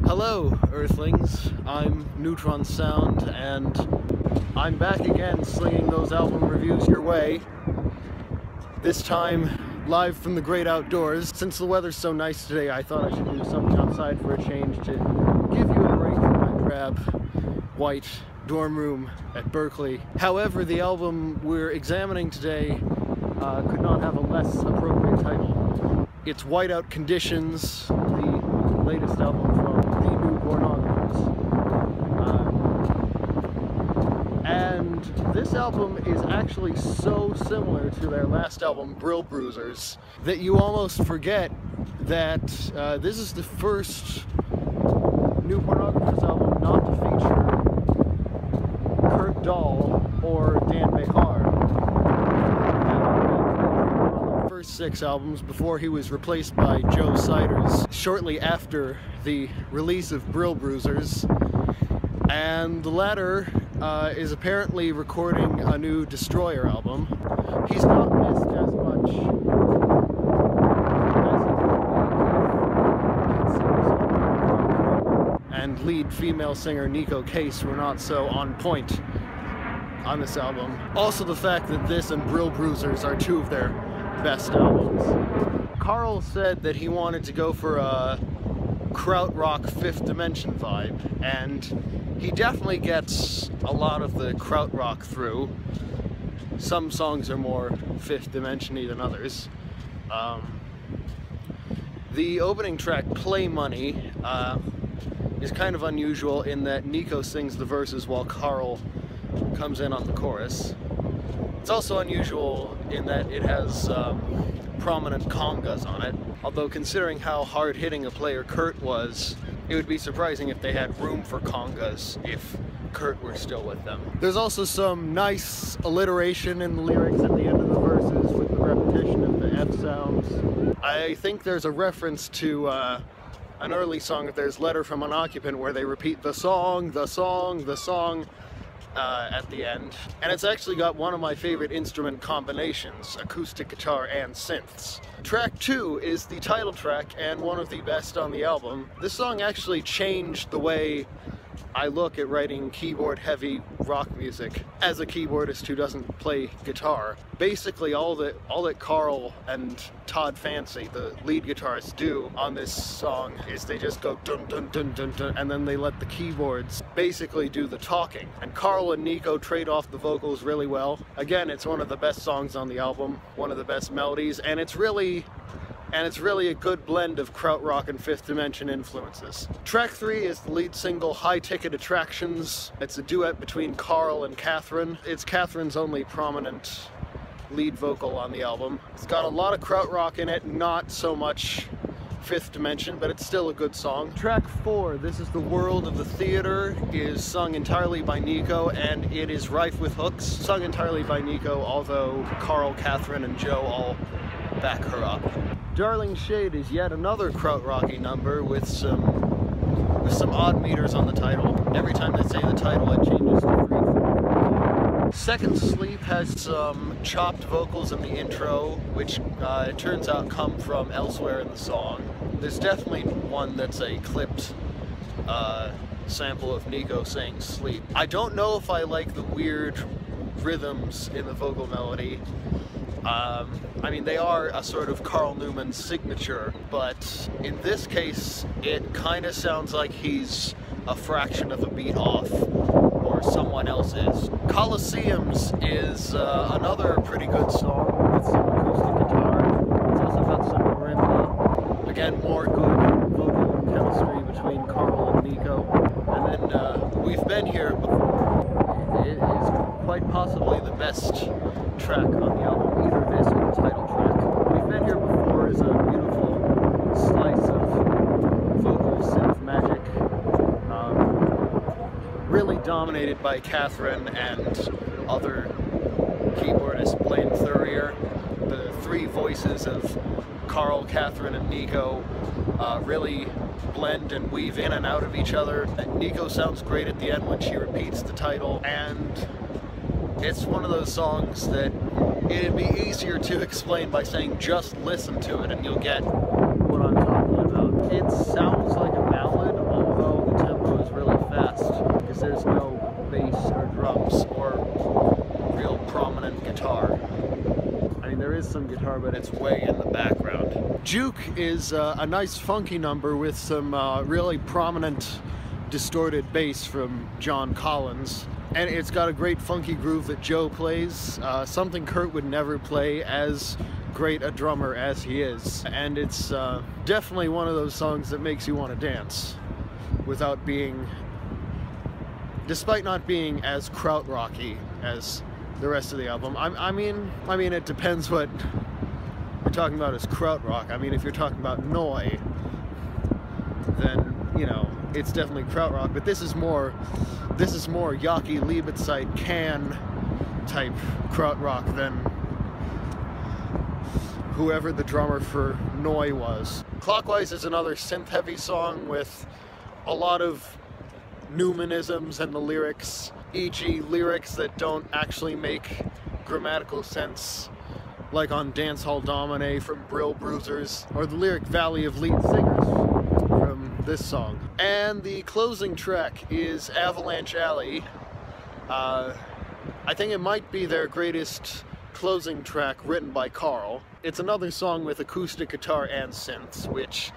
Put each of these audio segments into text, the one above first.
Hello, Earthlings. I'm Neutron Sound, and I'm back again slinging those album reviews your way. This time, live from the great outdoors. Since the weather's so nice today, I thought I should do something outside for a change to give you a break from my drab, white dorm room at Berkeley. However, the album we're examining today could not have a less appropriate title. It's Whiteout Conditions, the latest album from the new Pornographers. And this album is actually so similar to their last album, Brill Bruisers, that you almost forget that this is the first new Pornographers album not to feature Kurt Dahl or Dan Behar. On the first 6 albums before he was replaced by Joe Siders shortly after the release of Brill Bruisers, and the latter is apparently recording a new Destroyer album. He's not missed as much as and lead female singer Nico Case were not so on point on this album. Also the fact that this and Brill Bruisers are 2 of their best albums. Carl said that he wanted to go for a krautrock 5th Dimension vibe, and he definitely gets a lot of the krautrock through. Some songs are more 5th Dimension-y than others. The opening track, Play Money, is kind of unusual in that Nico sings the verses while Carl comes in on the chorus. It's also unusual in that it has prominent congas on it, although considering how hard-hitting a player Kurt was, it would be surprising if they had room for congas if Kurt were still with them. There's also some nice alliteration in the lyrics at the end of the verses with the repetition of the F sounds. I think there's a reference to an early song, There's Letter from an Occupant, where they repeat the song, the song, the song at the end. And it's actually got one of my favorite instrument combinations, acoustic guitar and synths. Track 2 is the title track and one of the best on the album. This song actually changed the way I look at writing keyboard-heavy rock music as a keyboardist who doesn't play guitar. Basically, all that Carl and Todd Fancy, the lead guitarist, do on this song is they just go dun dun dun dun dun, and then they let the keyboards basically do the talking. And Carl and Nico trade off the vocals really well. Again, it's one of the best songs on the album, one of the best melodies, and it's really a good blend of krautrock and 5th Dimension influences. Track 3 is the lead single, High Ticket Attractions. It's a duet between Carl and Catherine. It's Catherine's only prominent lead vocal on the album. It's got a lot of krautrock in it, not so much 5th Dimension, but it's still a good song. Track 4, This is the World of the Theater, is sung entirely by Nico, and it is rife with hooks. Sung entirely by Nico, although Carl, Catherine, and Joe all back her up. Darling Shade is yet another krautrocky number with some odd meters on the title. Every time they say the title, it changes to 3/4. Second Sleep has some chopped vocals in the intro, which it turns out come from elsewhere in the song. There's definitely one that's a clipped sample of Nico saying sleep. I don't know if I like the weird rhythms in the vocal melody. I mean, they are a sort of Carl Newman signature, but in this case, it kind of sounds like he's a fraction of a beat off, or someone else is. Colosseums is another pretty good song with some acoustic guitar. It's also got some marimba. Again, more good vocal chemistry between Carl and Nico. And then We've Been Here Before. It is quite possibly the best track on the album, either this or the title track. We've Been Here Before is a beautiful slice of vocal synth magic, really dominated by Catherine and other keyboardist Blaine Thurrier. The 3 voices of Carl, Catherine, and Nico really blend and weave in and out of each other. Nico sounds great at the end when she repeats the title, and it's one of those songs that it'd be easier to explain by saying just listen to it and you'll get what I'm talking about. It sounds like a ballad, although guitar, but it's way in the background. Juke is a nice funky number with some really prominent distorted bass from John Collins. And it's got a great funky groove that Joe plays, something Kurt would never play as great a drummer as he is. And it's definitely one of those songs that makes you want to dance without being, despite not being as krautrocky as the rest of the album. I mean, it depends what you're talking about as krautrock. I mean, if you're talking about Neu, then, you know, it's definitely krautrock, but this is more Yaki Liebetzeit can type krautrock than whoever the drummer for Neu was. Clockwise is another synth-heavy song with a lot of Newmanisms in the lyrics, e.g. lyrics that don't actually make grammatical sense, like on Dance Hall Domine from Brill Bruisers, or the lyric Valley of Lead Singers from this song. And the closing track is Avalanche Alley. I think it might be their greatest closing track written by Carl. It's another song with acoustic guitar and synths, which,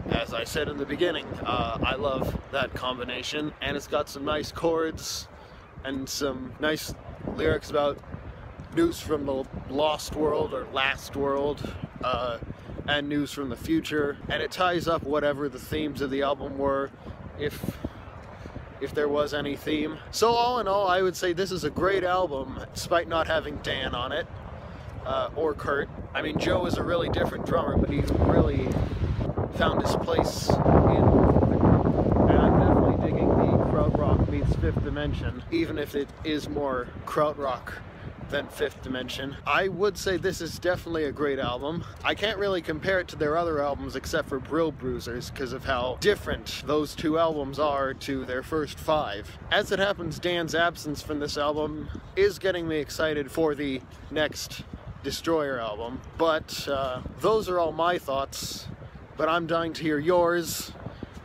as I said in the beginning, I love that combination. And it's got some nice chords and some nice lyrics about news from the lost world or last world, and news from the future. And it ties up whatever the themes of the album were, if there was any theme. So all in all, I would say this is a great album, despite not having Dan on it, or Kurt. I mean, Joe is a really different drummer, but he really found his place in the group. And I'm definitely digging the krautrock meets Fifth Dimension, even if it is more krautrock than Fifth Dimension. I would say this is definitely a great album. I can't really compare it to their other albums except for Brill Bruisers because of how different those two albums are to their first 5. As it happens, Dan's absence from this album is getting me excited for the next Destroyer album. But those are all my thoughts, but I'm dying to hear yours.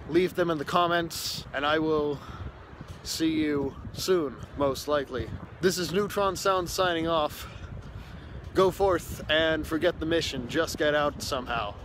Leave them in the comments, and I will see you soon, most likely. This is Neutron Sound signing off. Go forth and forget the mission, just get out somehow.